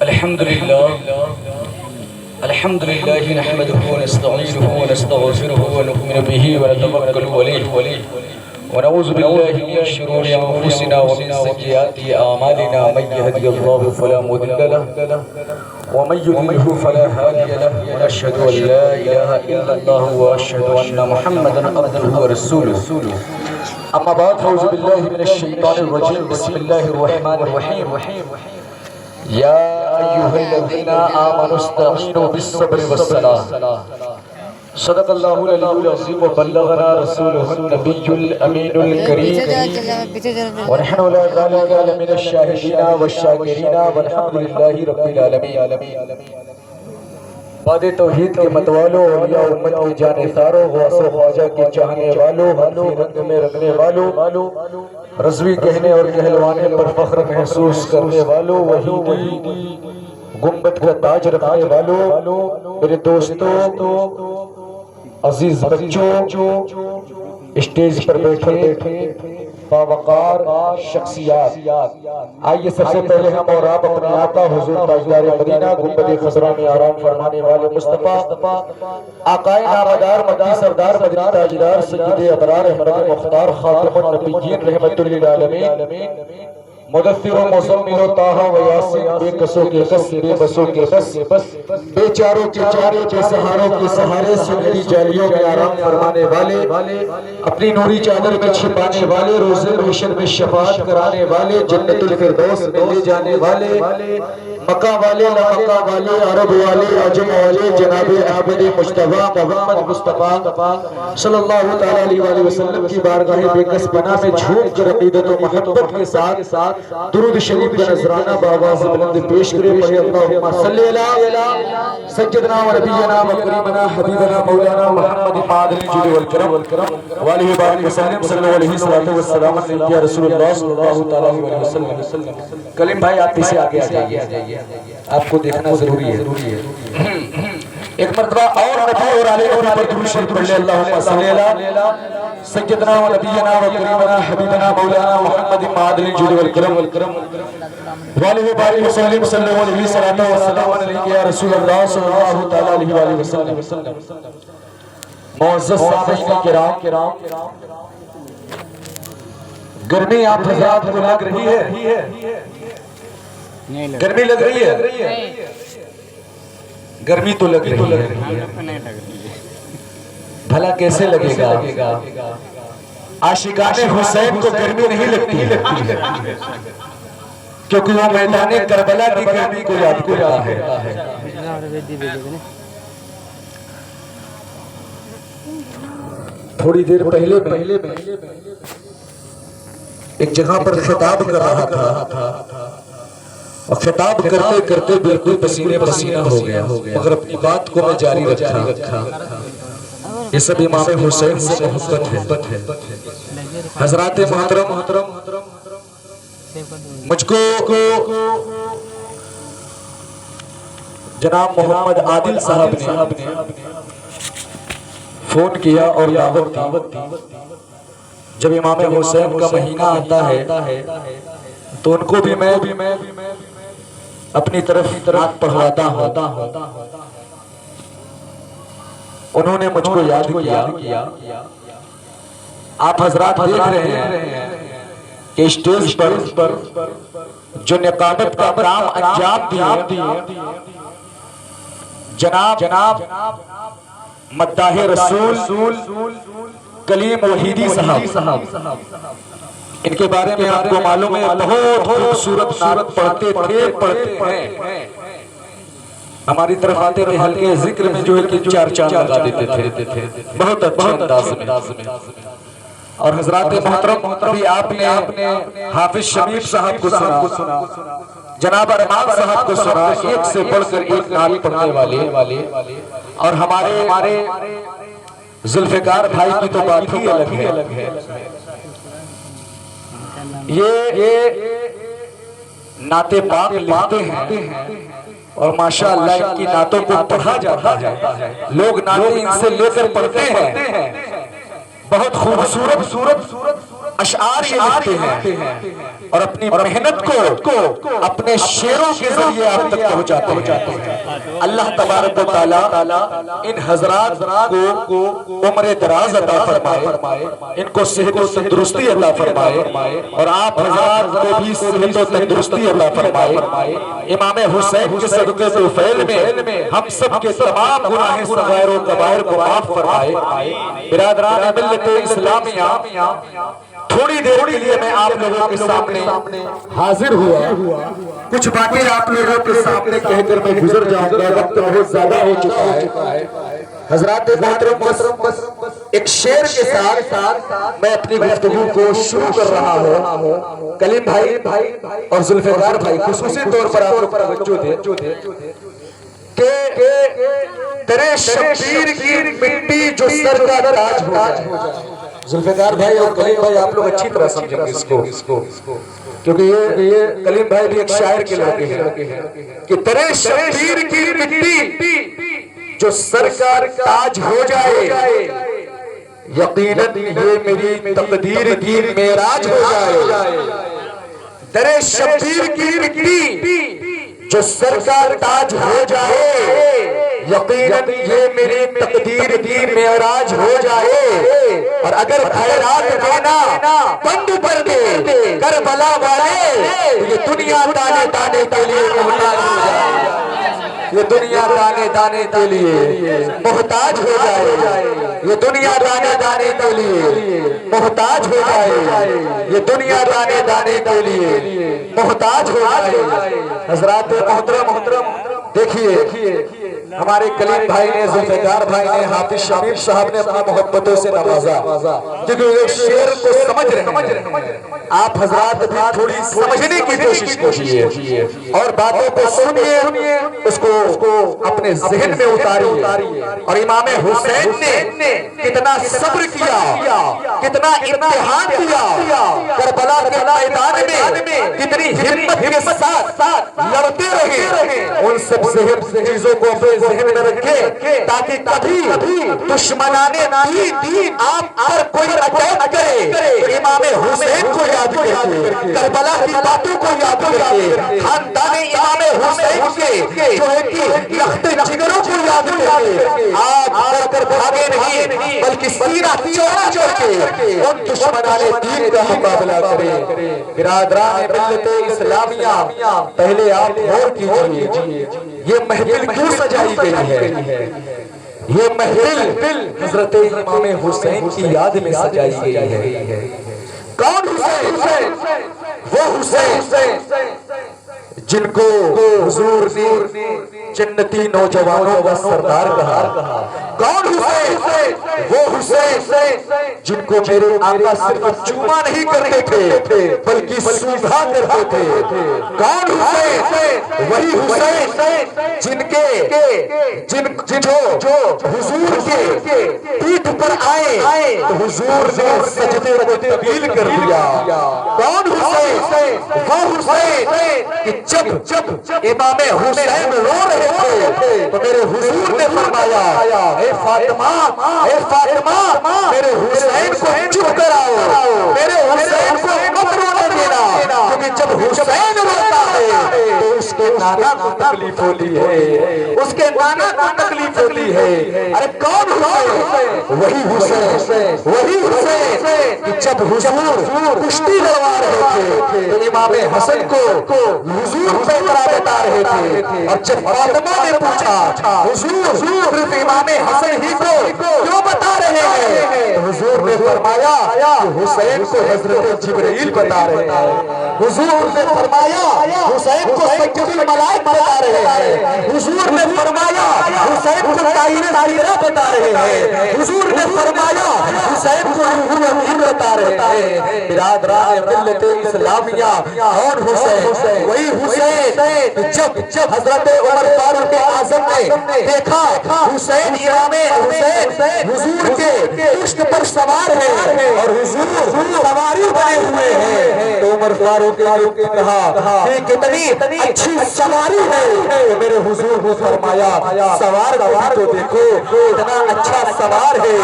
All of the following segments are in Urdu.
الحمد لله نحمده ونستعينه ونستغفره ونؤمن به ونتوكل عليه ونعوذ بالله من شرور انفسنا ومن سيئات اعمالنا من يهده الله فلا مضل له ومن يضلل فلا هادي له ونشهد ان لا اله الا الله واشهد ان محمدا عبده ورسوله اما بعد فاعوذ بالله من الشيطان الرجيم بسم الله الرحمن الرحيم يا أيها الذين آمنوا استعينوا بالصبر والصلاة صدق الله العلي العظيم وبلغنا رسوله النبي الأمين الكريم ونحن على ذلك لمن الشاهدين والشاكرين والحمد لله رب العالمين باد توحید کے متوالو اولیاء امت کی جانثارو غوث و خواجہ کے چاہنے والو حنفی رنگ میں رکھنے والو رضوی کہنے اور کہلوانے پر فخر محسوس کرنے والو وحیدی گنبد کا تاج رکھنے والو میرے دوستو عزیز بچوں اسٹیج پر بیٹھے باوقار شخصیات آئیے سب سے پہلے ہم اور آپ اپنے آقا حضور تاجدار مدینہ گنبد خضرا میں آرام فرمانے والے مصطفیٰ آقائے نامدار مکی سردار مدینہ تاجدار سید ابرار احمد مختار خاتم النبیین رحمت للعالمین مدثر و مزمل و طاہا و یاسین بے کسوں کے کس بے بسوں کے بس بے چاروں کے چارے بے سہاروں کے سہارے سنہری جالیوں میں آرام فرمانے والے اپنی نوری چادر میں چھپانے والے روزے محشر میں شفاعت کرانے والے جنت الفردوس میں لے جانے والے مکہ والے لمکہ والے عرب والے عجم والے جناب عابد مجتبیٰ محمد مصطفیٰ صلی اللہ تعالیٰ علیہ وآلہ وسلم کی بارگاہ بے کس پناہ میں جھوم کر عقیدت و محبت کے ساتھ درود شریف کا نذرانہ بآواز بلند پیش کرے پڑھے اللہم صلی اللہ سجدنا و نبینا و کریمنا حبیبنا مولانا محمد معادن الجود والکرم والہ بارک وسلم صلی اللہ علیہ وسلم یا رسول اللہ صلی اللہ تعالیٰ علیہ وسلم کلیم بھائی آپ پیسے آگے آ جائیے آپ کو دیکھنا ضروری ہے ایک مرتبہ اور نبی اور علیہ نبی پر درود شریف پڑھ لے اللہم صلی اللہ سجدنا و نبینا و کریمنا حبیبنا مولانا محمد معادن الجود والکرم والہ بارک وسلم صلی اللہ علیہ وسلم یا رسول اللہ صلی اللہ تعالیٰ علیہ وسلم معزز سامعین کرام گرمی آپ حضرات کو لگ رہی ہے گرمی لگ رہی ہے گرمی تو لگ رہی ہے بھلا کیسے لگے گا عاشقان حسین کو گرمی نہیں لگتی کیونکہ وہ میدان کربلا کی گرمی کو یاد کرتا ہے تھوڑی دیر پہلے ایک جگہ پر خطاب کر رہا تھا اور خطاب کرتے کرتے بالکل پسینے پسینہ ہو گیا مگر اپنی بات کو میں جاری رکھا یہ سب امام حسین سے محبت ہے حضرات محترم مجھ کو جناب محمد عادل صاحب نے فون کیا اور دعوت دی جب امام حسین کا مہینہ آتا ہے تو ان کو بھی میں اپنی طرف نعت پڑھواتا ہوں انہوں نے مجھ کو یاد کیا آپ حضرات دیکھ رہے ہیں کہ اسٹیج پر جو نقابت کا کام انجام دیا جناب مداح رسول کلیم وحیدی صاحب ان کے بارے میں آپ کو معلوم ہے بہت خوبصورت نعت پڑھتے ہیں ہماری طرف آتے تھے ہلکے ذکر میں جو ہے کہ چار چار لگا دیتے تھے بہت اچھے انداز میں اور حضرات محترم ابھی آپ نے حافظ شمیم صاحب کو سنا جناب ارمان صاحب کو سنا ایک سے بڑھ کر ایک نعت پڑھنے والے اور ہمارے ذوالفقار بھائی کی تو بات ہی الگ ہے یہ نعت پاک لکھتے ہیں اور ماشاءاللہ ان کی نعتوں کو پڑھا جاتا ہے لوگ نعتیں ان سے لے کر پڑھتے ہیں بہت خوبصورت اشعار یہ لکھتے ہیں اور اپنی محنت کو اپنے شعروں کے ذریعے آپ تک پہنچاتے ہیں۔ اللہ تبارک و تعالیٰ ان حضرات کو عمر دراز عطا فرمائے، ان کو صحت و تندرستی عطا فرمائے، اور آپ حضرات کو بھی صحت و تندرستی عطا فرمائے۔ امام حسین کے صدقے طفیل میں ہم سب کے تمام گناہ صغائر و کبائر کو معاف فرمائے۔ برادران ملت اسلامیہ، تھوڑی دیر کے لیے میں آپ لوگوں کے سامنے حاضر ہوا، کچھ باتیں آپ لوگوں کے سامنے کہہ کر میں گزر جاؤں گا، وقت بہت زیادہ ہو چکا ہے۔ حضرات محترم، ایک شعر کے ساتھ میں اپنی گفتگو کو شروع کر رہا ہوں۔ کلیم بھائی اور ذوالفقار بھائی خصوصی طور پر آپ پر توجہ دے کہ تیرے شمشیر کی مٹی جو سر کا تاج ہو جائے۔ ذوالفقار بھائی اور کلیم بھائی آپ لوگ اچھی طرح سمجھیں گے اس کو، کیونکہ یہ کلیم بھائی بھی ایک شاعر کے لڑکے ہیں کہ تیرے شمشیر کی مٹی جو سر کا تاج ہو جائے، یقیناً یہ میری تقدیر کی معراج ہو جائے۔ تیرے شمشیر کی مٹی جو سر کا تاج ہو جائے، یقیناً یہ میری تقدیر کی معراج ہو جائے۔ اور اگر خیرات دینا بند کر دے کربلا والے، یہ دنیا دانے دانے کے لیے محتاج ہو جائے، یہ دنیا دانے دانے کے لیے محتاج ہو جائے، یہ دنیا دانے دانے کے لیے محتاج ہو جائے، یہ دنیا دانے دانے کے لیے محتاج ہو جائے۔ حضرات محترم دیکھیے، ہمارے کلیم بھائی نے، ذوالفقار بھائی نے، حافظ شمیم صاحب نے اپنی محبتوں سے نوازا، کیونکہ وہ شعر کو سمجھ رہے ہیں۔ آپ حضرات بھی تھوڑی سمجھنے کی کوشش کیجیے اور باتوں کو سنیے، اس کو اپنے ذہن میں اتاریے۔ اور امام حسین نے کتنا صبر کیا، کتنا امتحان کیا، کربلا کے میدان میں کتنی ہمت کے ساتھ لڑتے رہے۔ ان سب چیزوں کو اپنے ذہن میں رکھے تاکہ کبھی دشمنان دین آپ پر کوئی اٹیک کرے تو امام حسین کو یاد کرے، کربلا کی باتوں کو یاد کرے، خاندان امام حسین کے جو ہے کہ لخت جگروں کو یاد کرے۔ آپ ڈر کر بھاگے نہیں، بلکہ سینہ چوڑا کر کے ان دشمنان دین کا مقابلہ کرے۔ برادران ملت اسلامیہ، پہلے آپ غور کیجئے، یہ محفل کیوں سجائی گئی ہے؟ یہ محفل حضرت امام حسین کی یاد میں سجائی گئی ہے۔ کون حسین؟ وہ حسین جن کو حضور نے جنتی نوجوانوں کا سردار کہا۔ کون حسین؟ وہ حسین جن کو میرے آقا صرف چوما نہیں کرتے تھے بلکہ سوبھا کرتے تھے۔ کون حسین؟ وہی حسین جو حضور کے پیٹھ پر آئے تو حضور نے سجدے کو طویل کر دیا۔ کون حسین؟ وہ حسین کہ جب امام حسین رو رہے تھے تو میرے حضور نے فرمایا، اے فاطمہ میرے حسین کو چپ کراؤ، میرے حسین کو مت رونے دینا، کیونکہ جب حسین روتا ہے تو اس کے نانا کو تکلیف ہوتی ہے، اس کے نانا کو تکلیف ہوتی ہے۔ ارے کون حسین؟ وہی حسین کہ جب حضور کشتی لڑوا رہے تھے تو امام حسن کو حضور پیغرا بتا رہے تھے، اور جب فاطمہ نے پوچھا حضور صرف امام حسن ہی کو کیوں بتا رہے ہیں تو حضور نے فرمایا کہ حسین کو حضرت جبرائیل بتا رہے ہیں، حضور نے فرمایا حسین کو سید الملائک بتا رہے ہیں، حضور نے فرمایا حسین کو طاہرہ بتا رہے ہیں، حضور نے فرمایا حسین کو روح الامین بتا رہے ہیں۔ برادران ملت اسلامیہ، کون حسین؟ وہی حسین جب حضرت عمر فاروق اعظم نے دیکھا حسین امام حسین حضور کے پشت پر سوار ہے اور حضور سواری بنے ہوئے ہیں تو عمر فاروق نے کہا کہ کتنی اچھی سواری ہے میرے حضور کو فرمایا سوار تو دیکھو اتنا اچھا سوار ہے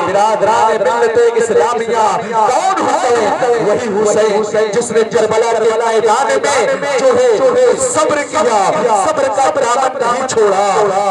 برادران ملت اسلامیہ کون حسین وہی حسین جس نے کربلا کے میدان میں جو ہے صبر کیا صبر کا دامن نہیں چھوڑا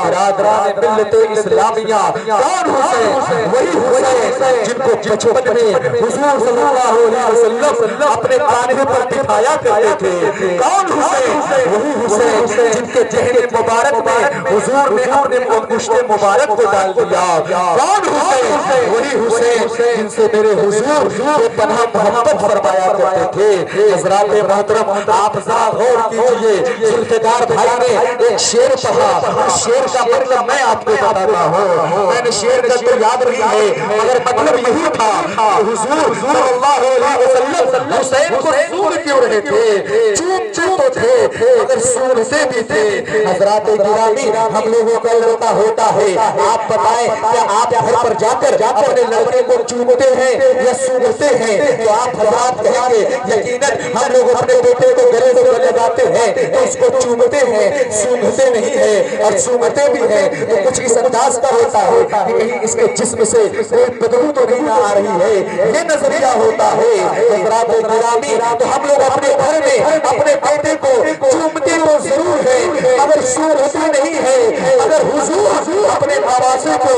برادران ملت اسلامیہ کون حسین وہی حسین جن کو بچپن میں حضور صلی اللہ علیہ وسلم اپنے کاندھے پر بٹھایا کرتے تھے کون حسین وہی حسین جن کے چہرے مبارک میں حضور نے اپنے انگشت مبارک کو ڈال دیا کون حسین وہی حسین جن سے میرے حضور بے پناہ محبت فرمایا کرتے تھے حضرات محترم آپ ذرا غور کیجئے ذوالفقار بھائی نے ایک شعر پڑھا شعر کا مطلب میں آپ کو بتاتا ہوں میں نے شعر کا تو یاد نہیں ہے مگر مطلب یہی تھا حضور صلی اللہ علیہ وسلم حسین کو سور کیوں رہے تھے چومتے تو تھے مگر سورتے بھی تھے حضرات گرامی ہم لوگوں کا لڑکا ہوتا ہے آپ بتائیں کیا آپ گھر پر جا کر اپنے لڑکے کو چومتے ہیں یا سورتے ہیں تو آپ حضرات کہیں گے یقیناً ہم لوگ اپنے بیٹے کو گلے سے لگاتے ہیں تو اس کو چومتے ہیں سونگھتے نہیں ہیں اور سونگھتے بھی ہیں تو کچھ اس انداز کا ہوتا ہے کہ کہیں اس کے جسم سے کوئی بدبو تو نہیں آ رہی ہے یہ نظریہ ہوتا ہے حضرات گرامی تو ہم لوگ اپنے گھر میں اپنے بیٹے کو چومتے تو ضرور ہے مگر سونگھتے نہیں ہے اگر حضور اپنے نواسے کو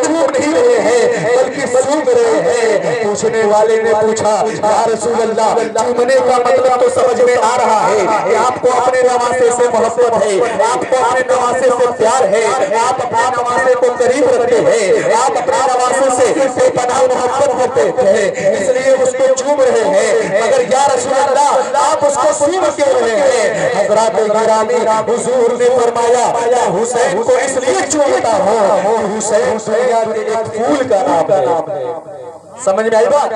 چوم نہیں رہے ہیں بلکہ سونگ رہے ہیں پوچھنے والے نے پوچھا یا رسول اللہ چومنے کا مطلب تو سمجھ میں آ رہا ہے کہ آپ کو اپنے نواسے سے محبت ہے آپ کو اپنے نواسے سے پیار ہے آپ اپنے نواسے کو قریب رکھتے ہیں آپ اپنے نواسے سے بے پناہ محبت کرتے ہیں اس لیے اس کو چوم رہے ہیں مگر یا رسول اللہ آپ اس کو سونگ کیوں رہے ہیں حضرات گرامی حضور نے فرمایا یا حسین کو اس لیے چومتا ہوں حسین دنیا میں ایک پھول کا نام ہے سمجھ میں آئی بات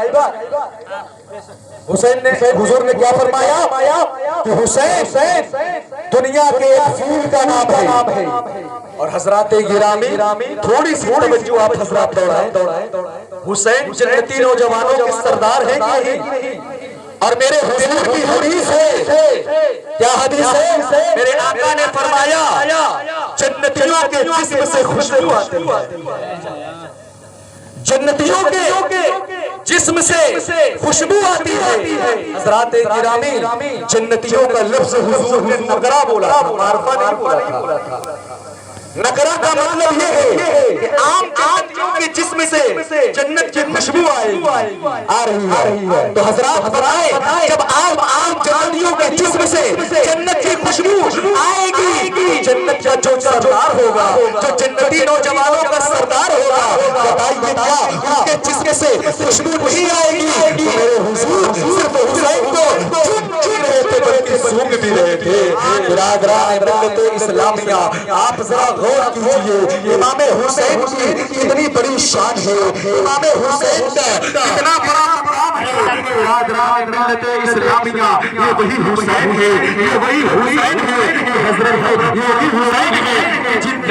حسین نے حضور نے کیا فرمایا کہ حسین دنیا کے ایک پھول کا نام ہے اور حضرات گرامی تھوڑی سی توجہ آپ حضرات دوڑائیں حسین جنتی نوجوانوں کے سردار ہیں کہ نہیں اور میرے حضور کی حدیث ہے کیا حدیث ہے میرے آقا نے فرمایا جنتیوں کے جسم سے خوشبو آتی ہے جنتیوں کے جسم سے خوشبو آتی ہے حضرات گرامی جنتیوں کا لفظ حضور نے نقرہ بولا تھا معرفہ نہیں بولا تھا نقرہ کا مطلب یہ ہے کہ عام جنتیوں کے جسم سے جنت کی خوشبو آ رہی ہے تو حضرات فرمائے جب عام جنتیوں کے جسم سے جنت کی خوشبو آئے گی جنت کا جو سردار ہوگا جو جنتی نوجوانوں کا سردار ہوگا بتائیے کیا ان کے جسم سے خوشبو نہیں آئے گی میرے حضور صرف حسین کو چوم رہے تھے بلکہ سونگ بھی رہے تھے برادران ملت اسلامیہ آپ ذرا غور کیجئے امام حسین کی کتنی بڑی شان ہے امام حسین کا کتنا بڑا مقام ہے برادران ملت اسلامیہ یہ وہی حسین ہے یہ وہی حسین ہے حضرت یہ وہی حسین ہے جن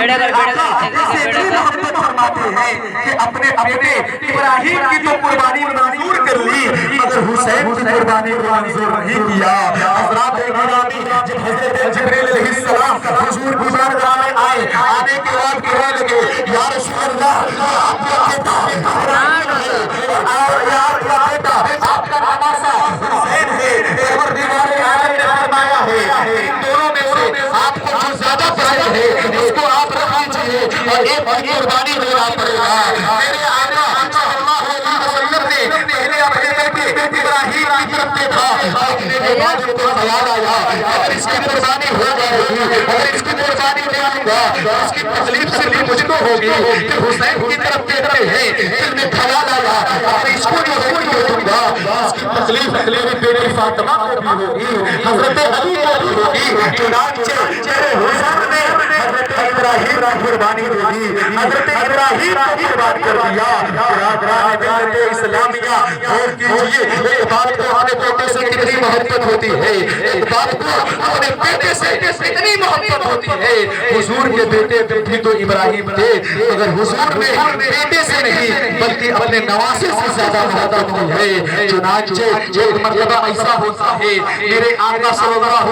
محبت فرماتے ہیں کہ اپنے ابراہیم کی تو قربانی منظور کر لی مگر حسین کی قربانی منظور نہیں کیا حضرات گرامی جب حضرت جبریل علیہ السلام حضور کی بارگاہ میں آئے آنے کے بعد کہنے لگے یا رسول اللہ آپ کا بیٹا ابراہیم ہے اور یا بیٹا آپ کا نواسا حسین ہے پروردگار عالم نے فرمایا ہے ان دونوں میں سے آپ کو جو زیادہ پسند ہے اس کو آپ رکھ لیجیے اور ایک کی قربانی دینا پڑے گا میرے آقا صلی اللہ علیہ وسلم نے پہلے اپنے بیٹے ابراہیم کی طرف دیکھا دیکھنے کے بعد ان کو خیال آیا اگر اس کی قربانی ہو گئی اگر اس کی قربانی دے دوں گا اس کی تکلیف سے بھی مجھ کو ہوگی کہ حسین کی طرف دیکھتے ہیں دل میں خیال آیا اگر اس کو جو دے دوں گا اس کی تکلیف میری بیٹی فاطمہ کو بھی ہوگی حضرت علی کو بھی ہوگی چنانچہ میرے حضور نے حضرت ابراہیم کی قربانی دے دی، حضرت ابراہیم کو قربان کر دیا۔ برادران ملت اسلامیہ غور کیجئے، ایک باپ کو اپنے بیٹے سے کتنی محبت ہوتی ہے، ایک باپ کو اپنے بیٹے سے کتنی محبت ہوتی ہے۔ حضور کے بیٹے بھی تو ابراہیم تھے، مگر حضور نے بیٹے سے نہیں بلکہ اپنے نواسے سے زیادہ محبت کی ہے۔ چنانچہ ایک مرتبہ ایسا ہوتا ہے، میرے آقا صلی اللہ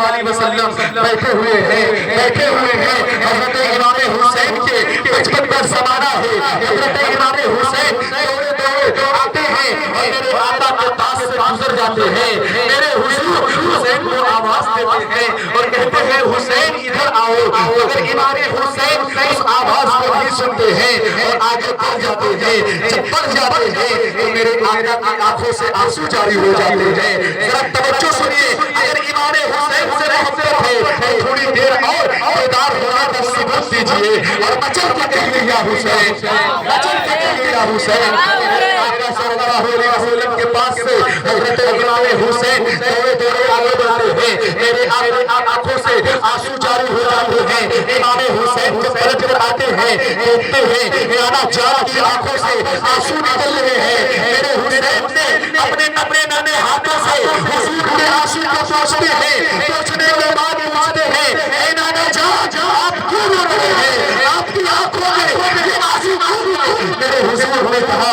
علیہ وسلم بیٹھے ہوئے ہیں، حضرت امام حسین کے بچپن کا زمانہ ہے، حضرت امام حسین دوڑے آتے ہیں اور میرے آقا کے پاس سے گزر جاتے ہیں، میرے حضور حسین کو آواز دیتے ہیں اور کہتے ہیں حسین ادھر آؤ، مگر امام حسین اس آواز کو بھی سنتے ہیں اور آگے بڑھ جاتے ہیں۔ جب بڑھ جاتے ہیں تو میرے آقا کی آنکھوں سے آنسو جاری ہو جاتے ہیں۔ ذرا توجہ سنیے، اگر امام حسین سے محبت ہے تو تھوڑی دیر اور بیدار ہونا کا ثبوت دیجئے اور مچل کے کہیے یا حسین، مچل کے کہیے یا حسین۔ میرے آقا صلی اللہ علیہ وسلم کے پاس سے حضرت امام حسین دوڑے آگے بڑھتے ہیں، میرے آقا آنکھوں سے آنسو جاری ہو جاتے ہیں۔ امام حسین جب پلٹ کر آتے ہیں دیکھتے ہیں نانا جان کی آنکھوں سے آنسو نکل رہے ہیں، میرے حسین نے اپنے ننھے ہاتھوں سے حضور کے آنسو کو پوچھتے ہیں، پوچھنے کے بعد پوچھتے ہیں اے نانا جان آپ کیوں رو رہے ہیں، آپ کی آنکھوں میں یہ آنسو کیوں؟ میرے حضور نے کہا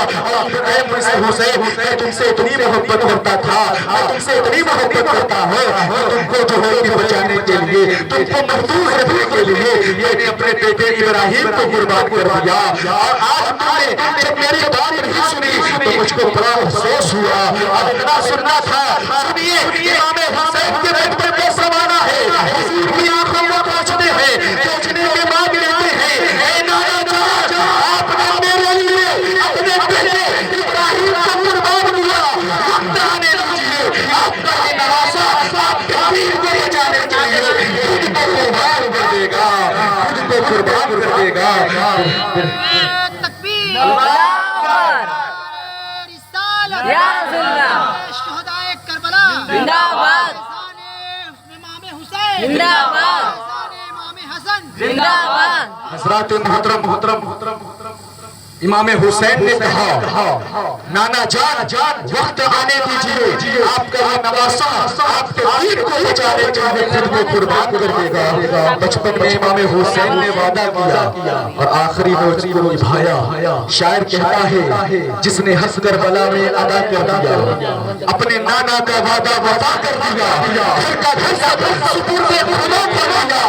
اے مجھ سے حسین میں تم سے اتنی محبت کرتا تھا، میں تم سے اتنی محبت کرتا ہوں کہ تم کو جو ہے کہ بچانے کے لیے، تم کو محفوظ رکھنے کے لیے میں نے اپنے بیٹے ابراہیم کو قربان کر دیا، اور آج تم نے جب میری بات نہیں سنی تو مجھ کو بڑا افسوس ہوا۔ اب اتنا سننا تھا، سنیے امام حسین کے بیٹے کا زمانہ ہے، حضور کی آنکھوں میں پہنچتے ہیں، پہنچنے کے بعد کہتے ہیں اے نانا جان آپ نے میرے لیے اپنے بیٹے ابراہیم کو قربان کیا، وقت آنے دیجیے آپ کا یہ نواسا آپ کے پیر کو بچانے کے لیے خود کو قربان کر دے گا، خود کو قربان کر دے گا۔ تکبیر، رسالت، شہدائے کربلا، زندہ باد، امام حسین، زندہ باد، امام حسن، زندہ باد۔ حضرات محترم امام حسین نے کہا نانا جان وقت آنے دیجئے آپ کا یہ نواسا آپ کے دین کو بچانے کے لیے خود کو قربان کر دے گا۔ بچپن میں امام حسین نے وعدہ کیا اور آخری موت کو نبھایا۔ شاعر کہتا ہے جس نے ہنس کربلا میں ادا کر دیا، اپنے نانا کا وعدہ وفا کر دیا، گھر کا گھر سپرد خدا کر دیا،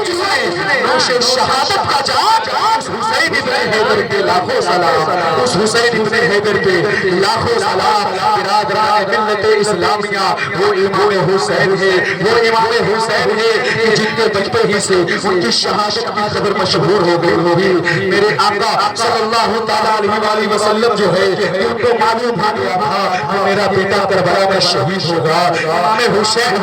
جس نے نوش شہادت کا جام اس حسین ابن حیدر کے لاکھوں سلام، اس حسین ابن حیدر کے لاکھوں سلام۔ برادران ملت اسلامیہ وہ امام حسین ہے، وہ امام حسین ہے کہ جن کے بچپن ہی سے ان کی شہادت کی خبر مشہور ہو گئی ہوگی۔ میرے آقا صلی اللہ علیہ وسلم جو ہے ان کو معلوم ہو گیا تھا کہ میرا بیٹا کربلا میں شہید ہوگا، امام حسین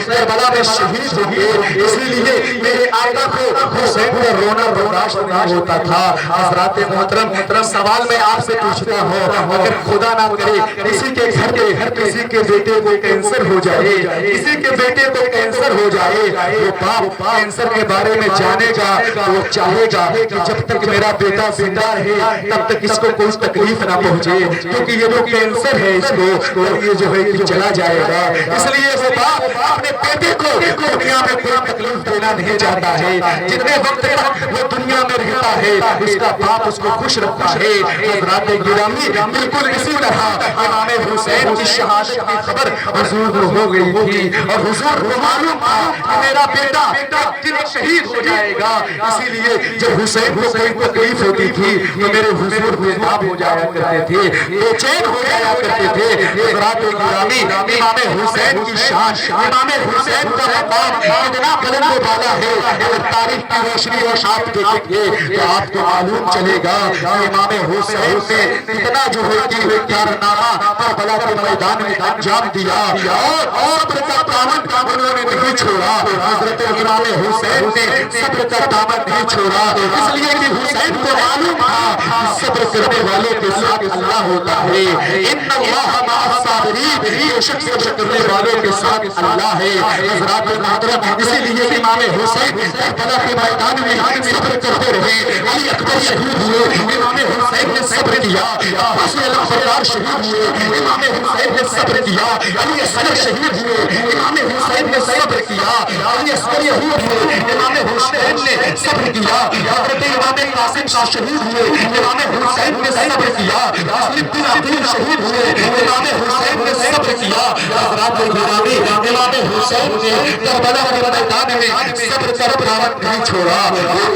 کربلا میں شہید ہو گئے، اسی لیے میرے آقا کو حسین کا رونا برداشت نہیں ہوتا تھا۔ حضرات محترم سوال میں آپ سے پوچھتا ہوں، اگر خدا نہ کرے کسی کے گھر پہ کسی کے بیٹے کو کینسر ہو جائے، کسی کے بیٹے کو کینسر ہو جائے، وہ باپ کینسر کے بارے میں جانے گا تو وہ چاہے گا کہ جب تک میرا بیٹا زندہ رہے تب تک اس کو کوئی تکلیف نہ پہنچے، کیونکہ یہ جو کینسر ہے اس کو یہ جو ہے کہ چلا جائے گا، اس لیے وہ باپ اپنے بیٹے کو دنیا میں کوئی تکلیف دینا نہیں چاہتا ہے، جتنے وقت تک وہ دنیا میں رہتا ہے اس کا باپ اس کو خوش رکھتا ہے۔ حضرات گرامی بالکل اسی طرح امام حسین کی شہادت کی خبر حضور کو ہو گئی تھی اور حضور کو معلوم تھا کہ میرا بیٹا ایک دن شہید ہو جائے گا، اسی لیے جب حسین کو کوئی تکلیف ہوتی تھی تو میرے حضور بےتاب ہو جایا کرتے تھے، بے چین ہو جایا کرتے تھے۔ حضرات گرامی امام حسین کی شان، امام حسین کا مقام اتنا بلند و بالا ہے، اگر تاریخ کی روشنی اور آپ دیکھیں گے تو آپ کو معلوم چلے گا امام حسین نے اتنا جو ہے کہ کارنامہ کربلا کے میدان میں انجام دیا اور صبر کا دامن انہوں نے نہیں چھوڑا حضرت امام حسین نے صبر کا دامن نہیں چھوڑا اس لیے کہ حسین کو معلوم تھا صبر کرنے والوں کے ساتھ اللہ ہوتا ہے ان اللہ مع الصابرین بے شک صبر کرنے والوں کے ساتھ اللہ ہے حضرات محترم اسی لیے امام حسین کربلا کے میدان میں صبر کرتے رہے علی اکبر شہید ہوئے امام حسین نے صبر کیا عباس علمبردار شہید ہوئے امام حسین نے صبر کیا علی اصغر شہید ہوئے امام حسین نے صبر کیا علی اصغر یہود ہوئے امام حسین نے صبر کیا حضرت امام قاسم شاہ شہید ہوئے امام حسین نے صبر کیا مسلم بن عقیل شہید ہوئے امام حسین نے صبر کیا حضرات گرامی امام حسین نے کربلا کے میدان میں صبر کا دامن نہیں چھوڑا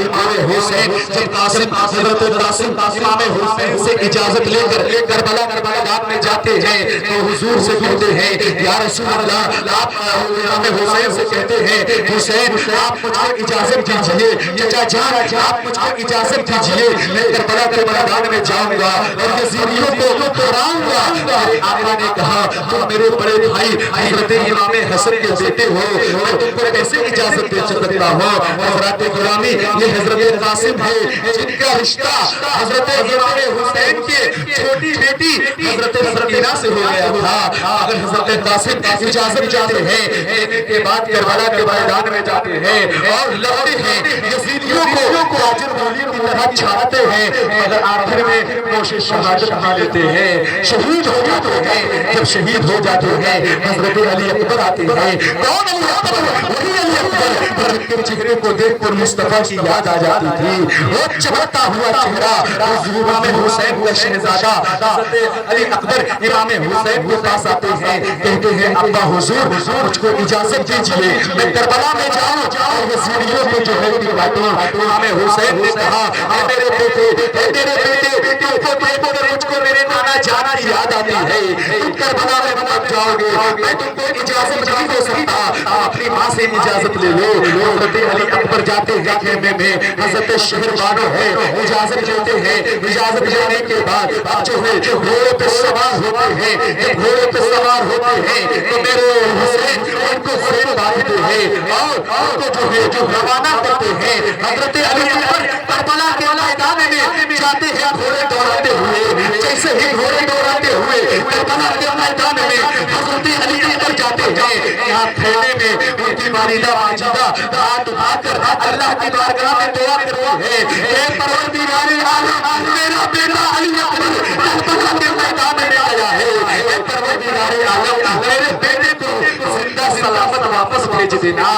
امام حسین جب قاسم حضرت قاسم امام حسین سے اجازت لے کر کربلا کے میدان میں جاتے ہیں تو حضور سے کہتے ہیں یا رسول اللہ آپ امام حسین سے کہتے ہیں حسین آپ مجھ کو اجازت دیجئے چچا جان آپ مجھ کو اجازت دیجئے میں کربلا کے میدان میں جاؤں گا اور یزیدیوں کو ہراؤں گا میرے آقا نے کہا تم میرے بڑے بھائی حضرت امام حسن کے بیٹے ہو میں تم کو کیسے اجازت دے سکتا ہوں حضرات گرامی یہ حضرت قاسم ہے جن کا رشتہ حضرت امام حسین کے چھوٹی بیٹی حضرت سکینہ سے ہو گیا تھا اگر حضرت قاسم اجازت جاتے ہیں لینے کے بعد کربلا کے میدان میں جاتے ہیں اور لڑتے ہیں یزیدیوں کو تاجر مولی کی طرح چھاڑتے ہیں مگر آخر میں نوش شہادت پا لیتے ہیں شہید ہو جاتے ہیں جب شہید ہو جاتے ہیں حضرت علی اکبر آتے ہیں کون علی اکبر وہی علی اکبر پر ان کے چہرے کو دیکھ کر مصطفیٰ کی یاد آ جاتی تھی وہ چمکتا ہوا چہرہ امام حسین کا شہزادہ حضرت علی اکبر امام حسین کے پاس آتے ہیں کہتے ہیں ابا حضور مجھ کو اجازت دیجئے میں کربلا میں جاؤں اور یزیدیوں کو جو ہے کہ باتوں امام حسین نے کہا اے میرے بیٹے مجھ کو میرے نانا جان کی یاد آتی ہے تم کربلا میں مت جاؤ گے میں تم کو اجازت نہیں دے سکتا اپنی ماں سے اجازت لے لو حضرت علی اکبر جاتے ہیں خیمے میں حضرت شہر بانو ہے اجازت لیتے ہیں اجازت لینے کے بعد اب جو ہے گھوڑے پہ سوار ہوتے ہیں جب گھوڑے پہ سوار ہوتے ہیں تو میرے حسین ان کو زیر باندھتے ہیں اور ان کو جو ہے جو روانہ کرتے ہیں حضرت علی اکبر کربلا کے میدان میں جاتے ہیں گھوڑے دوڑاتے ہوئے جیسے ہی گھوڑے دوڑاتے ہوئے کربلا کے میدان میں حضرت علی اکبر جاتے ہیں یہاں خیمے میں ان کی والدہ ماجدہ ہاتھ اٹھا کر اللہ کی بارگاہ میں دعا کرتے ہیں اے پروردگار عالم میرا بیٹا علی اکبر کربلا کے میدان میں آیا ہے اے پروردگار عالم میرے بیٹے کو زندہ سلامت واپس بھیج دینا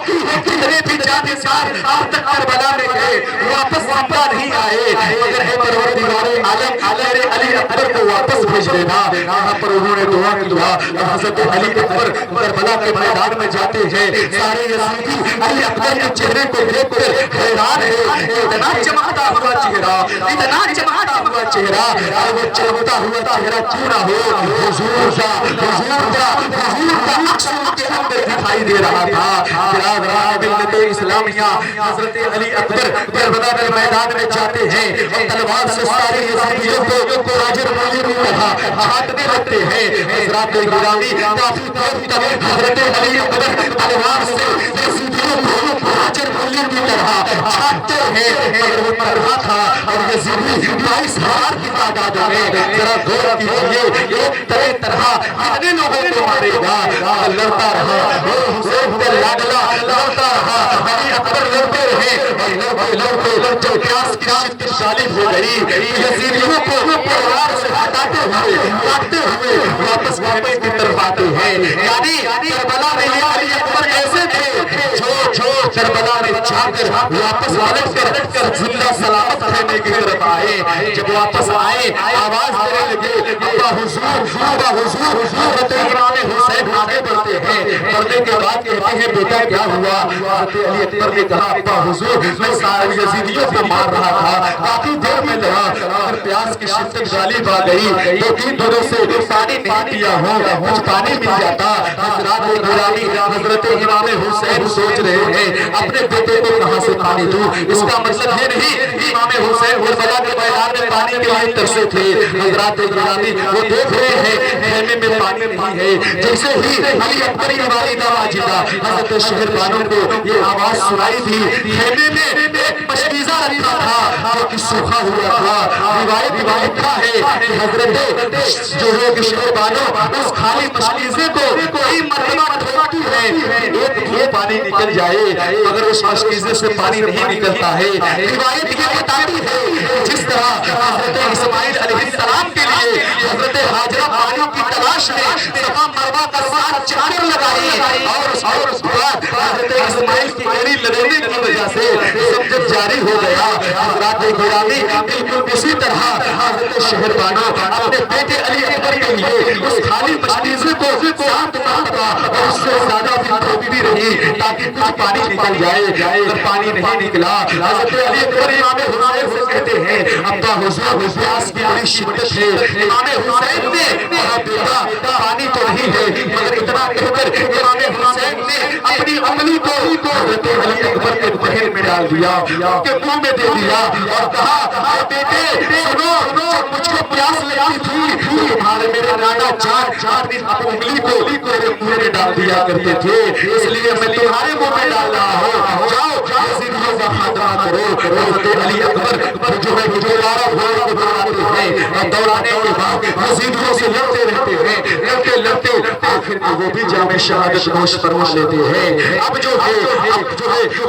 کیونکہ جتنے بھی جانسار آج تک کربلا میں گئے واپس زندہ نہیں آئے مگر اے پروردگار عالم میرے علی اکبر کو واپس بھیج دینا یہاں پر انہوں نے دعا کی حضرت علی اکبر کربلا کے میدان میں جاتے ہیں سارے یزیدی علی اکبر کے چہرے کو دیکھ کر حیران ہے اتنا چمکتا ہوا چہرہ اتنا چمکتا ہوا چہرہ اور وہ چمکتا ہوا چہرہ کیوں نہ ہو حضور کا عکس ان کے اندر دکھائی دے رہا تھا برادران ملت اسلامیہ حضرت علی اکبر کربلا کے میدان میں جاتے ہیں اور تلوار سے سارے یزیدیوں کو تاجر مولی کی طرح چھانٹنے لگتے ہیں حضرات گرامی کافی دیر تک حضرت علی اکبر تلوار سے یزیدیوں کو تاجر مولی کی طرح چھانٹتے ہیں مگر وہ طرح تھا اور یزیدی 22,000 کی تعداد میں ذرا غور کیجئے ایک طرح کتنے لوگوں کو مارے گا لڑتا رہا وہ حسین پہ لاڈلا لڑتا رہا علی اکبر لڑتے رہے اور لڑتے جب پیاس کی شدت غالب ہو گئی یزیدیوں کو تلوار سے ہٹاتے ہوئے کاٹتے ہوئے واپس کی طرف آتے ہیں یعنی کربلا میں یہ علی اکبر ایسے تھے جو کربلا میں جا کر واپس پلٹ کر زندہ سلامت خیمے کی طرف آئے جب واپس آئے آواز دینے لگے ابا حضور حضرت امام حسین آگے بڑھتے ہیں بڑھنے کے بعد کہتے ہیں بیٹا کیا ہوا حضرت علی اکبر نے کہا ابا حضور میں سارے یزیدیوں کو مار رہا تھا کافی دیر میں لڑا مگر پیاس کی شدت غالب آ گئی 2-3 دنوں سے پانی نہیں پیا ہوں کچھ پانی مل جاتا حضرات گرامی حضرت امام حسین سوچ رہے ہیں اپنے بیٹے کو کہاں سے پانی دوں؟ اس کا مطلب یہ نہیں امام حسین کربلا کے میدان میں پانی کے لیے ترسے تھے۔ حضرات گرامی وہ دیکھ رہے ہیں خیمے میں پانی نہیں ہے، جیسے ہی علی اکبر کی والدہ واجدہ حضرت شہربانو کو یہ آواز سنائی تھی، خیمے میں ایک مشکیزہ رکھا تھا جو کہ سوکھا ہوا تھا۔ روایت میں لکھا ہے کہ حضرت جو ہے کہ شہربانو اس خالی مشکیزے کو کئی مرتبہ ٹھوکتی ہے، ایک بوند پانی نکل جائے مگر اس مشکیزے سے پانی نہیں نکلتا ہے۔ روایت یہ بتاتی ہے جس طرح حضرت اسماعیل علیہ السلام کے لیے حضرت ہاجرہ پانی کی تلاش میں صفا مروہ کا 7 چکر لگائی اور اس بعد حضرت اسماعیل کی ایڑی لگنے کی وجہ سے سب جاری ہو گیا۔ حضرات گرامی بالکل اسی طرح حضرت شہربانو اپنے بیٹے علی اکبر کے لیے اس خالی مشکیزے کو 7 مرتبہ اور اس سے زیادہ بھی دھوپی رہی تاکہ کچھ پانی نکل جائے، اگر پانی نہیں نکلا حضرت علی اکبر امام حسین سے کہتے ہیں ابا حضور پیاس کی بڑی شدت ہے۔ امام حسین نے کہا بیٹا پانی تو نہیں ہے، مگر اتنا کہہ کر امام حسین نے اپنی انگلی کو حضرت علی اکبر کے دہن میں ڈال دیا، ان کے منہ میں دے دیا اور کہا بیٹے سنو، جب مجھ کو پیاس لگتی تھی تمہارے میرے نانا جان اپنی انگلی کو میرے منہ میں ڈال دیا کرتے تھے، اس لیے میں تمہارے منہ میں ڈال رہا ہوں، جاؤ یزیدیوں کا خاتمہ کرو۔ حضرت علی اکبر جو ہے دوبارہ گھوڑے کو دوڑاتے ہیں اور دوڑانے کے بعد یزیدیوں سے لڑتے رہتے ہیں، لڑتے آخر میں وہ بھی جام شہادت نوش فرما لیتے ہیں۔ اب جو ہے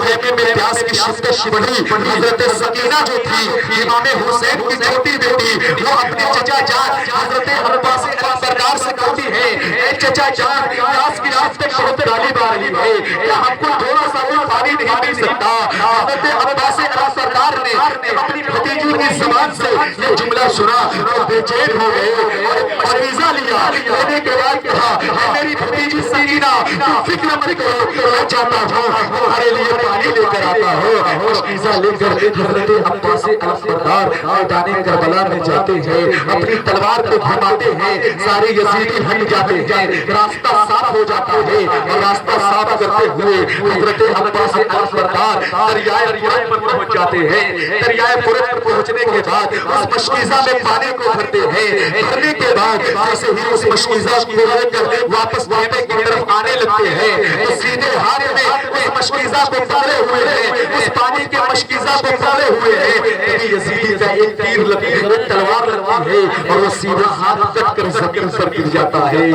خیمے میں پیاس کی شدت بڑھی، حضرت سکینہ جو تھی امام حسین کی چھوٹی بیٹی، وہ اپنے چچا جان حضرت عباس سرکار سے کہتی ہے اے چچا جان پیاس کی شدت بہت غالب آ رہی ہے، کیا ہم کو تھوڑا سا بھی پانی نہیں مل سکتا؟ حضرت عباس سرکار نے اپنی بھتیجی کی زبان سے یہ جملہ سنا اور بے چین ہو گئے اور مشکیزہ لیا، لینے کے بعد کہا اے میری بھتیجی سکینہ تم فکر مت کرو، میں چاہتا ہوں تمہارے لیے پانی لے کر آتا ہوں۔ مشکیزہ لے کر حضرت عباس علمبردار میدان کربلا میں جاتے ہیں، اپنی تلوار کو گھماتے ہیں، سارے یزیدی ہٹ جاتے ہیں، راستہ صاف ہو جاتا ہے اور راستہ صاف کرتے ہوئے حضرت عباس علمبردار دریائے فرات پر پہنچ جاتے ہیں۔ دریائے فرات پر پہنچنے کے بعد اس مشکیزہ میں پانی کو بھرتے ہیں، بھرنے کے بعد جیسے ہی اس مشکیزہ کو لے کر واپس خیمے کی طرف آنے لگتے ہیں تو سیدھے ہاتھ میں اس مشکیزہ کو پکڑے ہوئے ہیں، اس پانی کے مشکیزہ کو پکڑے ہوئے ہیں، تبھی یزیدی کا ایک تیر لگتی ہے، تلوار لگتی ہے اور وہ سیدھا ہاتھ کٹ کر زمین پر گر جاتا ہے۔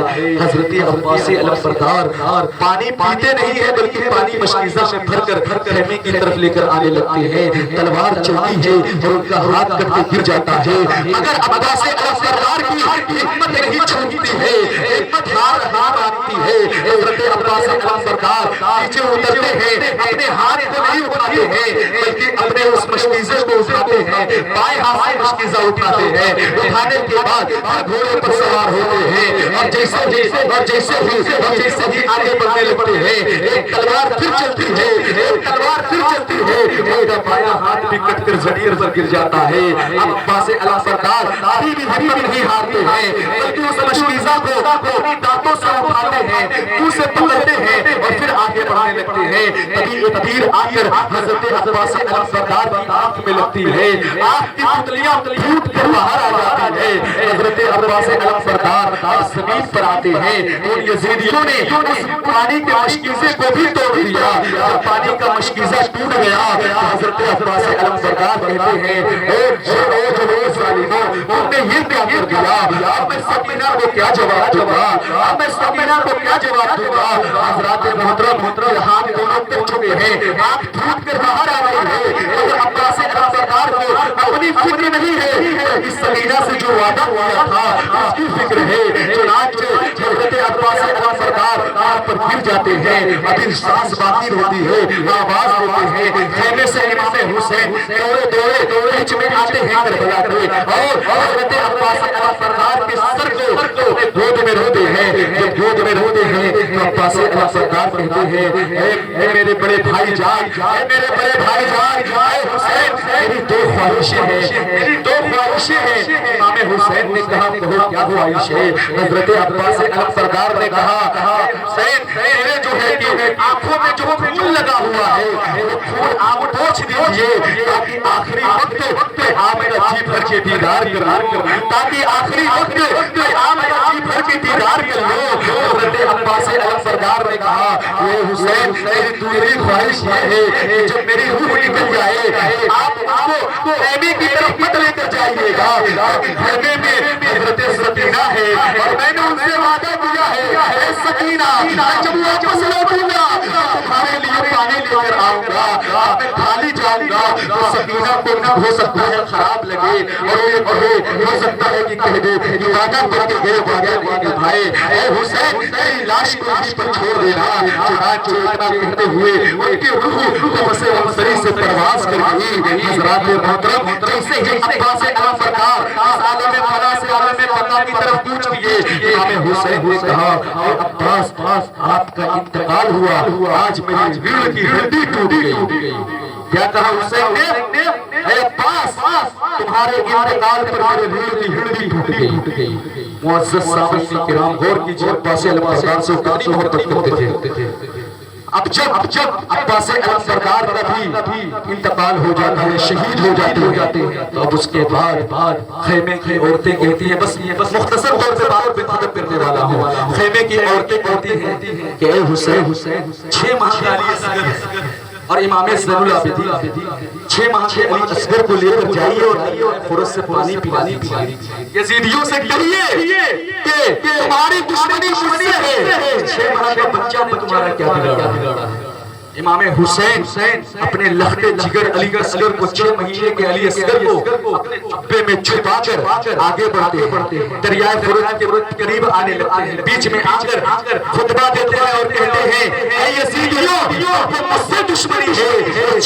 حضرت عباس علمبردار پانی پیتے نہیں ہے بلکہ پانی مشکیزہ میں بھر کر خیمے کی طرف لے کر آنے لگتے ہیں، تلوار چلتی ہے اور ان کا ہاتھ کٹ کے گر جاتا ہے، مگر عباس علمبردار کی ہمت نہیں چھوٹتی ہے، ہمت ہار مانتی ہے۔ حضرت عباس علمبردار نیچے اترتے ہیں، اپنے ہاتھ کو نہیں اٹھاتے ہیں بلکہ اپنے اس مشکیزے کو اٹھاتے ہیں، بائیں ہاتھ سے مشکیزہ اٹھاتے ہیں، اٹھانے کے بعد گھوڑے پر سوار ہوتے ہیں اور جیسے ہی آگے بڑھنے لگتے ہیں ایک تلوار پھر چلتی ہے، ایک تلوار پھر چلتی ہے، ان کا بایاں ہاتھ بھی کٹ کر زمین پر گر جاتا ہے۔ عباس علمبردار ابھی بھی ہمت نہیں ہارتے ہیں بلکہ اس مشکیزہ کو اپنی دانتوں سے اٹھاتے ہیں، منہ سے پکڑتے ہیں اور پھر آگے بڑھنے لگتے ہیں۔ تبھی ایک تیر آ کر حضرت عباس علمبردار کی آنکھ میں لگتی ہے، آنکھ کی پتلیاں پھوٹ کر باہر آ جاتی ہے۔ حضرت عباس علمبردار زمین پر آتے ہیں، ان یزیدیوں نے اس پانی کے مشکیزے کو بھی توڑ دیا۔ جب پانی کا مشکیزہ ٹوٹ گیا حضرت عباس علمبردار کہتے ہیں اے جو ظالموں تم نے یہ کیا کر دیا، اب میں سکینہ کو کیا جواب دوں گا، اب میں سکینہ کو کیا جواب دوں گا۔ حضرات محترم ہاتھ دونوں کٹ چکے ہیں، آنکھ پھوٹ کر باہر آ رہی ہے، مگر عباس علمبردار کو اپنی فکر نہیں ہے، اس سکینہ سے جو وعدہ ہوا تھا اس کی فکر ہے۔ چنانچہ حضرت عباس علمبردار آگ پر گر جاتے ہیں، ابھی سانس باقی ہوتی ہے، آواز دیتے ہیں، خیمے سے امام حسین دوڑے بیچ میں آتے ہیں کربلا کے اور حضرت عباس علمبردار کے سر کو گود میں رکھتے ہیں۔ جب گود میں رکھتے ہیں تو عباس علمبردار کہتے ہیں اے میرے بڑے بھائی جان، اے میرے بڑے بھائی جان، اے حسین میری 2 خواہشیں ہیں، میری 2 خواہشیں ہیں۔ امام حسین نے کہا کہو کیا خواہش ہے؟ حضرت عباس علمبردار نے کہا حسین میرے جو ہے کہ آنکھوں میں جو خون لگا ہوا ہے وہ خون آپ پوچھ دیجئے تاکہ آخری وقت آپ جی بھر کے دیدار کر لو، تاکہ آخری وقت آپ جی بھر کے دیدار کر لو۔ حضرت عباس علمبردار نے کہا اے حسین میری دوسری خواہش یہ ہے کہ جب میری روح نکل جائے آپ کو خیمے کی طرف مت لے کر جائیے گا، خیمے میں حضرت سکینہ ہے اور میں نے ان سے وعدہ کیا ہے اے سکینہ جب واپس لوٹوں گا تمہارے لیے پانی لے کر آؤں گا، آپ میں کھالی جاؤں گا تو سکینہ کو نہ ہو سکتا ہے خراب لگے اور یہ کہے ہو سکتا ہے کہ کہہ دے کہ وعدہ کر کے گئے وعدہ نہیں نبھائے، اے حسین میری لاش کو یہیں پر چھوڑ دینا۔ چنانچہ اتنا کہتے ہوئے ان کی روح قبض عنصری سے پرواز کر گئی۔ حضرات محترم جیسے ہی عباس علمبردار اس عالم فنا سے عالم بقا کی طرف کوچ کیے، امام حسین نے کہا اے عباس آپ کا انتقال ہوا، آج میری ریڑھ کی ہڈی ٹوٹ گئی۔ کیا کہا حسین نے اے عباس تمہارے انتقال پر میرے ریڑھ کی ہڈی ٹوٹ گئی۔ معزز سامعین کرام غور کیجئے عباس علمبردار سے کتنی محبت کرتے تھے۔ اب جب عباس علمبردار کا بھی انتقال ہو جاتا ہے، شہید ہو جاتے ہیں، تو اب اس کے بعد خیمے کی عورتیں کہتی ہیں، بس مختصر طور سے بات پہ ختم کرنے والا ہوں۔ خیمے کی عورتیں کہتی ہیں کہ اے حسین 6 ماہ کا علی اصغر اور امام زین العابدین 6 ماہ کے علی اصغر کو لے کر جائیے اور فرص سے پانی پلا دیجیے۔ یزیدیوں سے کہیے کہ تمہاری دشمنی مجھ سے ہے، 6 ماہ کے بچہ نے تمہارا کیا بگاڑا ہے۔ امام حسین اپنے لخت جگر علی اصغر کو 6 مہینے کے علی اصغر کو اپنے جبے میں چھپا کر آگے بڑھتے ہیں، دریائے فرات کے قریب آنے لگتے ہیں، بیچ میں آ کر خطبہ دیتے ہیں اور کہتے ہیں اے یزیدیوں یہ مجھ سے دشمنی ہے،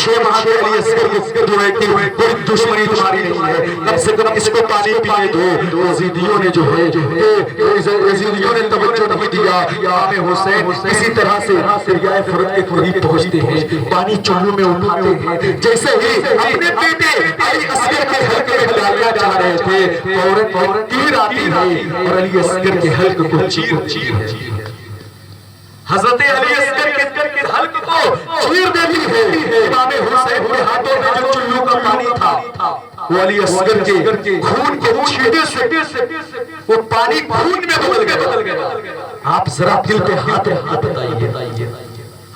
6 ماہ کے علی اصغر جو ہے کہ کوئی دشمنی تمہاری نہیں ہے، کم سے کم اس کو پانی پینے دو۔ یزیدیوں نے جو ہے یزیدیوں نے توجہ نہیں دیا۔ امام حسین اسی طرح سے دریائے فرات کے قریب پہنچتے ہیں، پانی چلو میں اٹھاتے ہیں، جیسے ہی اپنے بیٹے علی اصغر کے حلقے میں ڈالنا چاہ رہے تھے فوراً تیر آتی ہے اور علی اصغر کے حلق کو چیر حضرت علی اصغر کے حلق کو چیر دیتی ہے۔ امام حسین کے ہاتھوں میں جو چلو کا پانی تھا وہ علی اصغر کے خون کے چھیٹے سے وہ پانی خون میں بدل گیا۔ آپ ذرا دل پہ ہاتھ بتائیے،